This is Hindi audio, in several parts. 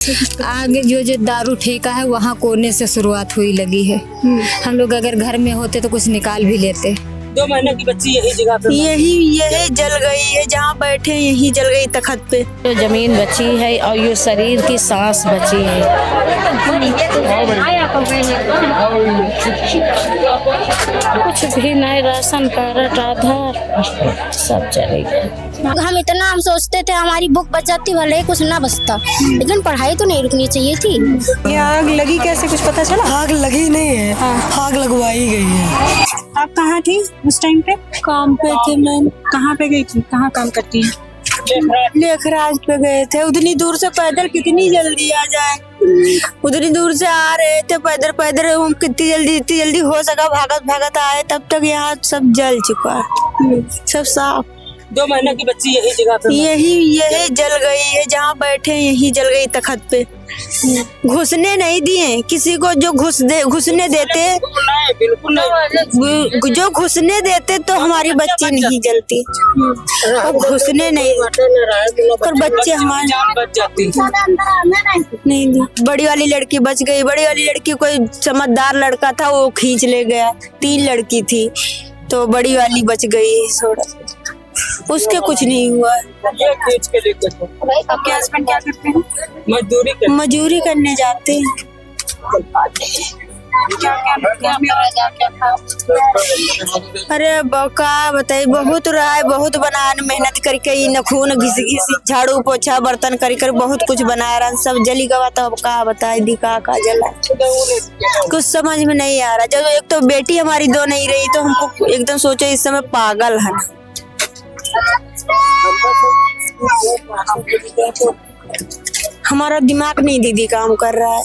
आगे जो दारू ठेका है वहाँ कोने से शुरुआत हुई लगी है। हम लोग अगर घर में होते तो कुछ निकाल भी लेते। 2 महीने की बच्ची यही जगह पे यही जल गई है, जहाँ बैठे यही जल गई तखत पे। जो जमीन बची है और ये शरीर की सांस बची है। कुछ भी नहीं, राशन कार्ड आधार सब चलेगा। हम सोचते थे हमारी बुक बच जाती, भले ही कुछ ना बचता, लेकिन पढ़ाई तो नहीं रुकनी चाहिए थी। ये आग लगी कैसे, कुछ पता चला? आग लगी नहीं है, आग लगवाई गई है। आप कहाँ थी उस टाइम पे? काम पे थे मैम। कहाँ पे गई थी, कहाँ काम करती है? लेखराज पे गए थे। उतनी दूर से पैदल कितनी जल्दी आ जाए, उतनी दूर से आ रहे थे पैदल पैदल। हम जितनी जल्दी हो सका भागत भागत आए, तब तक यहाँ सब जल चुका है, सब साफ। 2 महीने की बच्ची यही जगह पे यही जल गई है, जहाँ बैठे यही जल गई तखत पे। घुसने नहीं दिए किसी को, जो घुसने देते बिल्कुल नहीं। जो घुसने देते तो हमारी बच्ची नहीं जलती, और घुसने नहीं, पर बच्चे हमारे जान बच जाती। नहीं दी। बड़ी वाली लड़की बच गई। बड़ी वाली लड़की कोई समझदार लड़का था, वो खींच ले गया। 3 लड़की थी तो बड़ी वाली बच गई थोड़ा, उसके कुछ नहीं हुआ। ये खींच के लेके तो। आपके हस्बैंड क्या करते हैं? मजदूरी करने जाते हैं। अरे बका बताई, बहुत रहा है, बहुत बनाया, मेहनत करके नखून घिस झाड़ू पोछा बर्तन कर बहुत कुछ बनाया रहा, सब जली गवा। तो अब का बताए दी का जला, कुछ समझ में नहीं आ रहा। जब एक तो बेटी हमारी 2 नहीं रही तो हमको एकदम सोचो इस समय पागल है। हमारा दिमाग नहीं दीदी काम कर रहा है।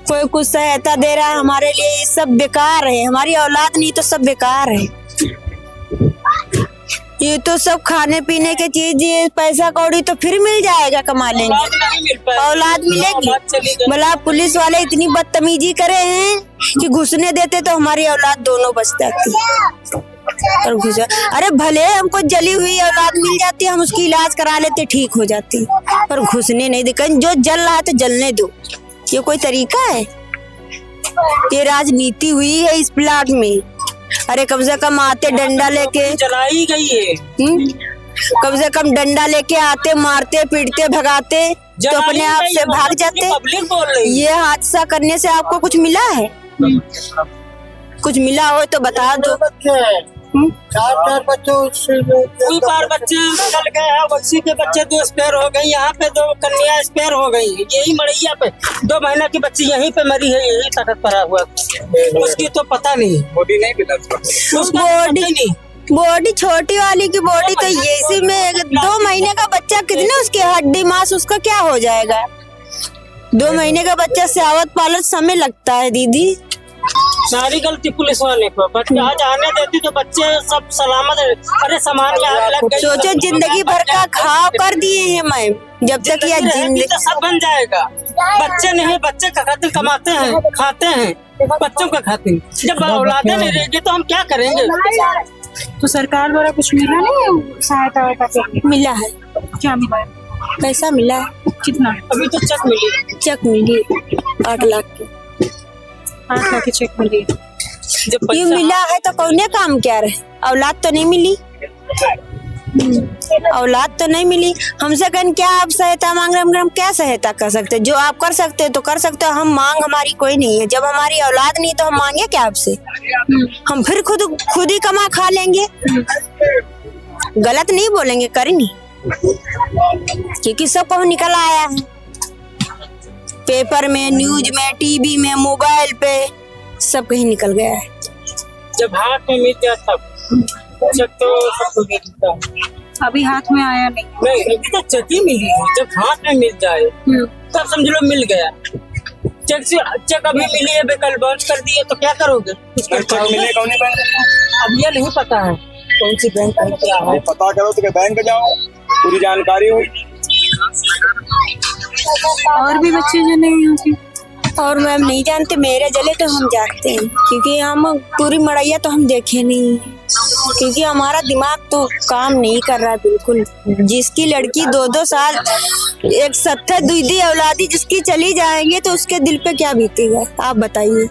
कोई कुछ सहायता दे रहा है हमारे लिए, ये सब बेकार है। हमारी औलाद नहीं तो सब बेकार है। ये तो सब खाने पीने के चीज, ये पैसा कौड़ी तो फिर मिल जाएगा, कमा लेंगे, औलाद मिलेगी। भला पुलिस वाले इतनी बदतमीजी करे हैं कि घुसने देते तो हमारी औलाद दोनों बच जाती। और घुसा, अरे भले हमको जली हुई औलाद मिल जाती, हम उसकी इलाज करा लेते, ठीक हो जाती, पर घुसने नहीं दे। जो जल रहा है तो जलने दो, ये कोई तरीका है? ये राजनीति हुई है इस प्लाट में। अरे कम से कम आते डंडा लेके, जलाई गई है। कम से कम डंडा लेके आते, मारते पीटते भगाते तो अपने आप से भाग जाते। ये हादसा करने से आपको कुछ मिला है? कुछ मिला हो तो बता दो। 4 बच्चे निकल गए हैं, बच्ची के बच्चे 2 स्पेयर हो गई, यहाँ पे 2 कन्या स्पेयर हो गई। यही मड़ैया पे 2 महीने की बच्ची यहीं पे मरी है, यही तखत पड़ा हुआ। उसकी तो पता नहीं, बॉडी नहीं, बॉडी छोटी वाली की बॉडी तो इसी में 2 महीने का बच्चा, कितने उसकी हड्डी मांस उसका क्या हो जाएगा? 2 महीने का बच्चा स्यावत पालत समय लगता है दीदी। सारी गलती पुलिस वाले को। बच्चे आज आने देती तो बच्चे सब सलामत है। अरे सामान में आग लग गई। सोचो जिंदगी भर का खाव कर दिए हैं मैम, जब तक यह जिंदगी तो सब बन जाएगा। बच्चे नहीं, बच्चे का खातिर कमाते हैं, खाते हैं, बच्चों का खातिर। जब औलादे नहीं रहेगी तो हम क्या करेंगे? तो सरकार द्वारा कुछ मिला नहीं सहायता? मिला है। क्या मिला है? पैसा मिला है। कितना? अभी तो चेक मिली 8 लाख की। 8 लाख की चेक मिली। ये मिला है तो कौने काम क्या रहे? औलाद तो नहीं मिली, औलाद तो नहीं मिली। हमसे कहन क्या आप सहायता मांग रहे हैं? हम क्या सहायता कर सकते? जो आप कर सकते हो तो कर सकते हो, हम मांग हमारी कोई नहीं है। जब हमारी औलाद नहीं तो हम मांगे क्या आपसे? हम फिर खुद ही कमा खा लेंगे। गलत नहीं बोलेंगे, करनी, क्योंकि सब कहीं निकल आया है, पेपर में, न्यूज में, टीवी में, मोबाइल पे, सब कहीं निकल गया है। जब हाथ में मिल गया तब जब तो सबको मिलता। अभी हाथ में आया नहीं। अभी तो चेक ही मिली है। जब हाथ में मिल जाए तब समझ लो मिल गया। चेक अभी मिली है, कल लॉन्च कर दिए तो क्या करोगे? अब ये नहीं पता है कौन सी बैंक है, क्या है। पता करो तो बैंक जाओ, पूरी जानकारी हुई। और भी बच्चे जो नहीं होती और मैम नहीं जानते, मेरे जले तो हम जानते हैं क्योंकि हम पूरी मड़ैया तो हम देखे नहीं, क्योंकि हमारा दिमाग तो काम नहीं कर रहा बिल्कुल। जिसकी लड़की 2-2 साल एक 70 दूधी औलादी जिसकी चली जाएंगे तो उसके दिल पे क्या बीतेगा आप बताइए।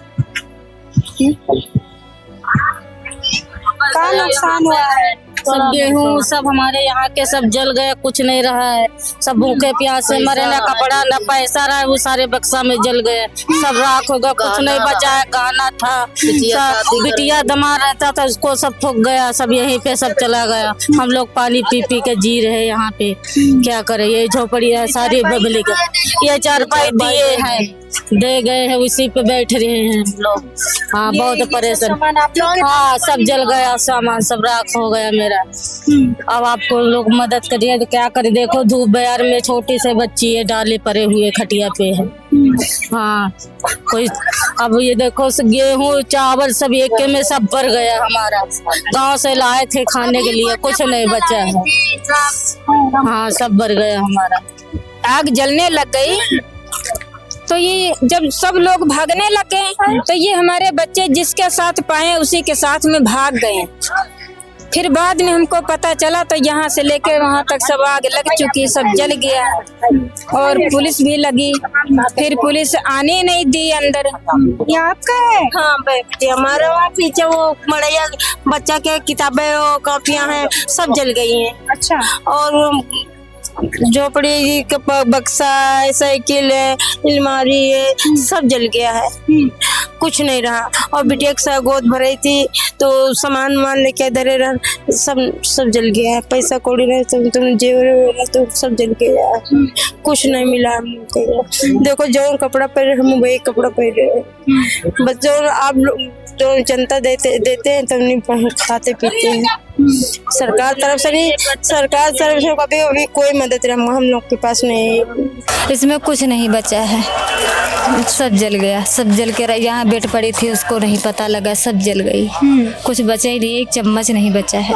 क्या नुकसान हुआ है? सब गेहूँ सब हमारे यहाँ के सब जल गए, कुछ नहीं रहा है। सब भूखे प्यासे मरे, ना कपड़ा ना पैसा रहा है, वो सारे बक्सा में जल गए, सब राख हो गया, कुछ नहीं बचा है। गहना था, बिटिया दमा रहता था, उसको सब फूक गया, सब यहीं पे सब चला गया। हम लोग पानी पी पी के जी रहे यहाँ पे, क्या करे। ये झोपड़ी है सारी बबली का, ये चारपाई दिए हैं, दे गए हैं, उसी पे बैठ रहे हैं हम लोग। हाँ बहुत परेशान। हाँ सब जल गया, सामान सब राख हो गया मेरा। अब आपको लोग मदद करिए तो क्या करे। देखो धूप बयार में छोटी से बच्ची है, डाले पड़े हुए खटिया पे है। हाँ कोई अब ये देखो गेहूँ चावल सब एक में सब भर गया हमारा। गांव से लाए थे खाने के लिए, कुछ नहीं बचा है। हाँ सब भर गया हमारा। आग जलने लग गई तो ये जब सब लोग भागने लगे तो ये हमारे बच्चे जिसके साथ पाए उसी के साथ में भाग गए। फिर बाद में हमको पता चला तो यहाँ से लेके वहाँ तक सब आग लग चुकी, सब जल गया और पुलिस भी लगी। फिर पुलिस आने नहीं दी अंदर। ये आपका है? हाँ बैठते हमारे वहाँ पीछे वो मड़ैया बच्चा के किताबें और कॉपियाँ हैं सब जल गई हैं। अच्छा। और झोपड़ी का बक्सा है, साइकिल है, अलमारी है, सब जल गया है, कुछ नहीं रहा। और बिटिया के साथ गोद भरी थी तो सामान मान लेके धरे रह, सब जल गया है। पैसा कौड़ी रहे तुम जेवर तो सब जल गया है, कुछ नहीं मिला हमको। देखो जो कपड़ा पहने हम वही कपड़ा पहने, बच्चों आप जो जनता देते हैं तब नहीं खाते पीते हैं। सरकार तरफ से कभी कोई मदद हम लोग के पास नहीं है। इसमें कुछ नहीं बचा है, सब जल गया। सब जल के यहाँ बेट पड़ी थी उसको नहीं पता लगा, सब जल गई। कुछ बचा ही नहीं, एक चम्मच नहीं बचा है।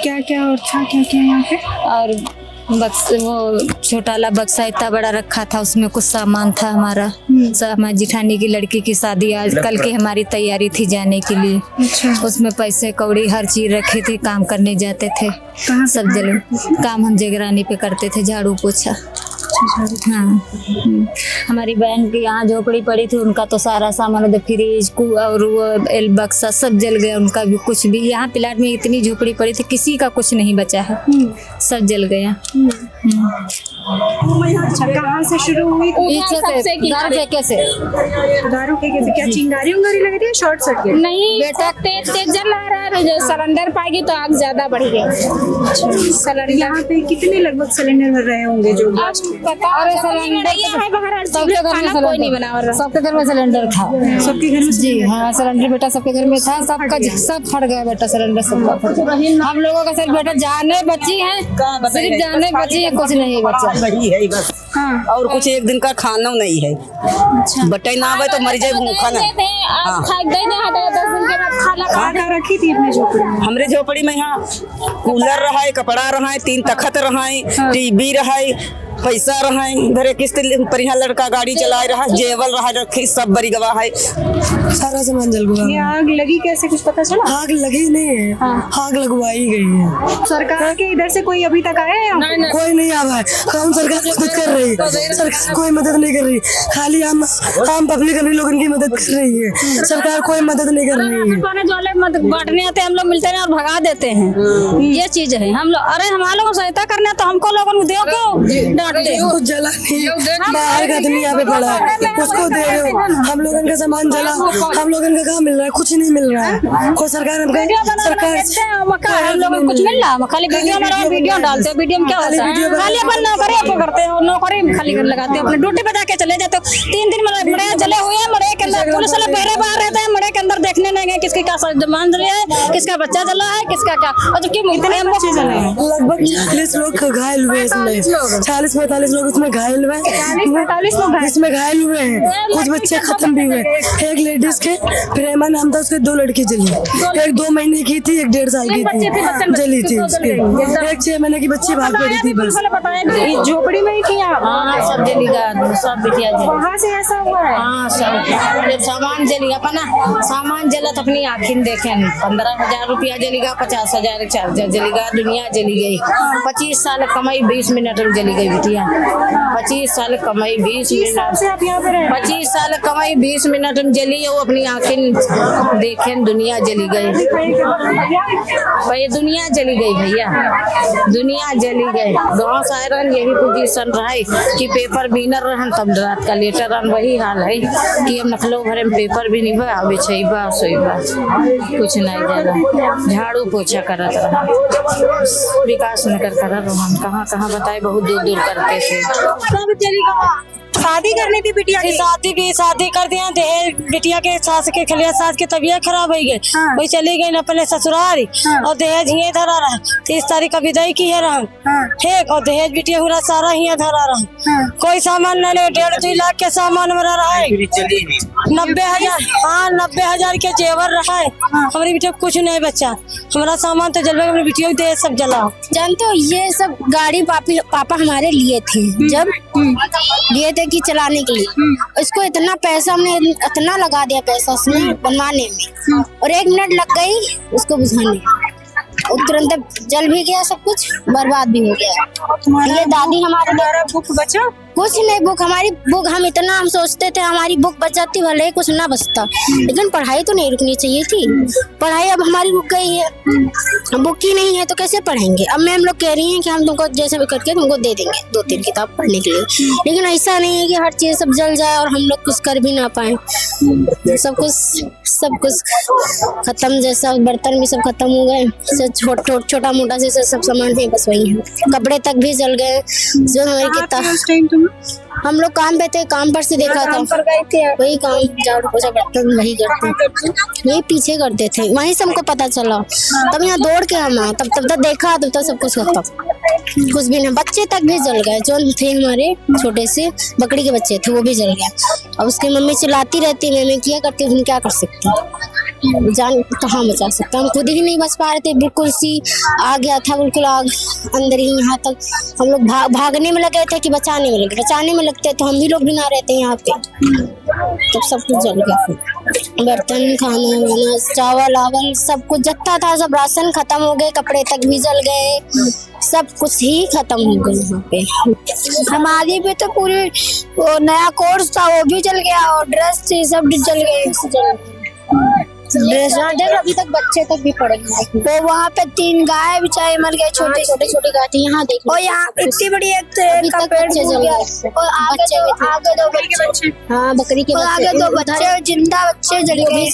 क्या क्या और था क्या क्या यहाँ पे? और वो छोटा वाला बक्सा इतना बड़ा रखा था, उसमें कुछ सामान था हमारा। हमारी जिठानी की लड़की की शादी आज कल की हमारी तैयारी थी जाने के लिए। अच्छा। उसमें पैसे कौड़ी हर चीज रखे थे, काम करने जाते थे। सब जल काम हम जगरानी पे करते थे, झाड़ू पोछा। हाँ हमारी बहन की यहाँ झोपड़ी पड़ी थी, उनका तो सारा सामान फ्रिज और वो एल बक्सा सब जल गया, उनका भी कुछ भी। यहाँ प्लाट में इतनी झोपड़ी पड़ी थी, किसी का कुछ नहीं बचा है, सब जल गया। अच्छा कहाँ से शुरू हुई? दारू के कैसे? क्या चिंगारी उंगारी लग रही है? Short circuit? नहीं बेटा, तेज जल रहा है, जो सिलेंडर पाएगी तो आग ज्यादा बढ़ गई। सिलेंडर यहाँ पे कितने लगभग सिलेंडर भर रहे होंगे जो? अरे खाना कोई नहीं बना रहा। सबके घर में सिलेंडर था, सबके घर में? जी हाँ सिलेंडर बेटा सबके घर में था, सबका सब फट गया बेटा सिलेंडर सबका फट गया। हम लोगों का सिर्फ बेटा जाने बची है, सिर्फ जाने बची है, कुछ नहीं बचा। वही है बस। हाँ। और कुछ एक दिन का खाना नहीं है। अच्छा। बटाई ना आवे तो मर जाए भूखा ना। कहाँ रखी थी अपने झोपड़ी में? हमरे झोपड़ी में यहाँ कूलर रहा है, कपड़ा रहा है, 3 तखत रहा है, टीवी रहा है, पैसा रहा है, इधर किस्त पर यहाँ लड़का गाड़ी चला रहा, जेवल रहा रखी, सब बड़ी गवाह है। सारा सामान जल गया। ये आग लगी कैसे कुछ पता चला? आग लगी नहीं है, आग लगवाई गई है। सरकार के इधर से कोई अभी तक आया है? कोई नहीं आवा है, काम सरकार खुद कर रही है, सरकार कोई मदद नहीं कर रही, खाली आम पब्लिक अपने लोगों की मदद कर रही है, सरकार कोई मदद नहीं कर रही है। बांटने आते हम लोग मिलते हैं और भगा देते हैं, ये चीज है। हम लोग अरे हमारे लोगों को सहायता करने तो हमको लोगों को दो क्यों डांटते? कुछ जला नहीं, बाहर का आदमी यहाँ पे पड़ा है, उसको दे रहे हो। हम लोगों का सामान जला, हम लोगों का कहाँ मिल रहा है? कुछ नहीं मिल रहा है। कोई सरकार हम लोग कुछ मिल रहा है? खाली वीडियो डालते हो, वीडियो में क्या होता है? खाली अपन नौकरी आपको करते हो, नौकरी खाली कर लगाते हो, अपने ड्यूटी पे जाके चले जाते हो। 3 दिन मड़े जले हुए हैं, मड़े के अंदर पुलिस वाले पहरे बाहर रहते हैं, मड़े के अंदर देखने नहीं गए किसकी क्या मान रही है, किसका बच्चा जला है, किसका क्या। और जबकि इतने बच्चे जले हैं, लगभग 40 लोग घायल हुए इसमें, 40-45 लोग इसमें घायल हुए, 40-45 लोग इसमें घायल हुए हैं। कुछ बच्चे खत्म भी हुए। एक लेडीज के प्रेमा नाम था, उसके 2 लड़की जली, एक 2 महीने की थी, एक 1.5 साल की थी, जली थी उसकी। एक 6 महीने की बच्ची भाग पड़ी थी बस। झोपड़ी में ही थी आप? हाँ सब जली गया, सब बिटिया जली। कहाँ से ऐसा हुआ है? हाँ सब जब सामान जलेगा अपना सामान जलत अपनी आँखिन देखें 15,000 रुपया जलेगा, 50,000 चार्जर जलेगा, दुनिया जली गई। 25 साल कमाई 20 मिनट में जली गई बिटिया। 25 साल कमाई 20 मिनट से आप यहाँ पे रह 25 साल कमाई 20 मिनट में जली, वो अपनी आँखिन देखें दुनिया जली गई। भाई दुनिया जली गई भैया, दुनिया जली गई। गाँव से आए रहन यही पोजीशन रहा कि पेपर बिनर रहन, तब रात का लेटर रहन। वही हाल है कि हम नखलो भरे में पेपर भी नहीं बा, बेचैबा सोईबा कुछ नहीं जाला। झाड़ू पोछा करत रहा, विकास नगर करत रहन। कहाँ कहाँ बताए, बहुत दूर दूर करते थे। शादी करनी थी बिटिया की? शादी कर दिया, दहेज बिटिया के सास के खलिया सास की तबीयत खराब हो गई। वही चली गई न पहले ससुराल और दहेज ही धरा रहा। 30 तारीख का विदाई की है रहा, ठीक। और दहेज बिटिया पूरा सारा ही धरा रहा। कोई सामान न ले, 1.5-2 लाख के सामान में रहा है। 90,000, हाँ 90,000 के जेवर रहा है। हमारी बिटिया कुछ नहीं बचा, हमारा सामान तो जलवा, हमारी बिटिया दहेज सब जला। जानते हो ये सब गाड़ी पापा हमारे लिए थे, जब लिए थे कि चलाने के लिए। इसको इतना पैसा हमने इतना लगा दिया पैसा उसमें बनवाने में, और 1 मिनट लग गई उसको बुझाने, तुरंत जल भी गया, सब कुछ बर्बाद भी हो गया। ये दादी हमारे द्वारा बुक बचा कुछ नहीं, बुक हमारी बुक हम सोचते थे हमारी बुक बच जाती, भले ही कुछ ना बचता, लेकिन पढ़ाई तो नहीं रुकनी चाहिए थी। पढ़ाई अब हमारी रुक गई है, बुक ही नहीं है तो कैसे पढ़ेंगे। अब मैम लोग कह रही हैं कि हम तुमको जैसे भी करके तुमको दे देंगे 2-3 किताब पढ़ने के लिए, लेकिन ऐसा नहीं है कि हर चीज सब जल जाए और हम लोग कुछ कर भी ना पाए। सब कुछ खत्म, जैसा बर्तन भी सब खत्म हो गए, छोटा मोटा से सब सामान है बस वही है। कपड़े तक भी जल गए जो हमारी किताब। हम लोग काम पे थे, काम पर से देखा था, वही काम झाड़ू पोछा बर्तन वही करते, यही पीछे करते थे, वहीं से हमको पता चला। तब यहाँ दौड़ के हम आए, तब देखा, तब सब कुछ खत्म, कुछ भी नहीं। बच्चे तक भी जल गए, जो थे हमारे छोटे से बकरी के बच्चे थे वो भी जल गए। अब उसकी मम्मी चिल्लाती रहती, मैं किया करती हूँ, क्या कर सकते हैं, जान कहाँ बचा सकते, हम खुद ही नहीं बच पा रहे थे। बिल्कुल सी आ गया था, बिल्कुल आग अंदर ही, यहाँ तक हम लोग भागने में लगे थे कि बचाने में लगते तो हम भी लोग भी ना रहते यहाँ पे। तब सब कुछ जल गया, बर्तन, खाना वाना, चावल आवल सब कुछ जत्ता था, सब राशन खत्म हो गए, कपड़े तक भी जल गए, सब कुछ ही खत्म हो गए यहाँ पे। हमारी भी तो पूरी वो नया कोर्स था वो भी जल गया, और ड्रेस थी सब जल गए। ड्रेस अभी तक बच्चे तक भी पड़े हैं। वो वहाँ पे 3 गाय बेचारे मर गए, छोटी गाय थी, यहाँ देखो। और यहाँ इतनी बड़ी एक पेड़ जल गया, और आगे 2 बच्चे, हाँ बकरी के बच्चे, आगे 2 बच्चे जिंदा बच्चे जल गए,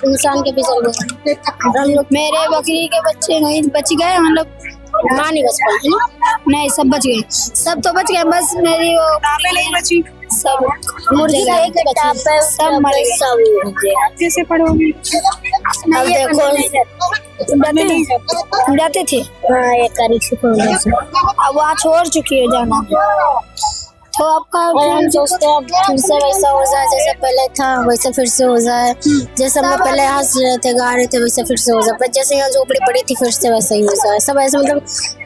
इंसान के भी जल गए। हम लोग मेरे बकरी के बच्चे नहीं बच गए, हम लोग माँ नहीं बच पाई ना, नहीं सब बच गए, सब तो बच गए, बस मेरी वो नहीं बची, सब मुर्गी का एक बच्चा सब मर गए, सब कैसे पढ़ोगी? अब देखो जाते थे, हाँ 1 तारीख से पढ़ने से, अब वहाँ छोड़ चुकी है जाना। तो आपका हम सोचते हैं फिर से वैसा हो जाए जैसे पहले था, वैसे फिर से हो जाए, जैसे हम पहले हंस रहे थे गा रहे थे वैसे फिर से हो जाए, पर जैसे यहाँ झोपड़ी पड़ी थी फिर से वैसा ही हो जाए, सब ऐसे मतलब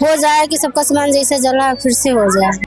हो जाए कि सबका सामान जैसे जला फिर से हो जाए।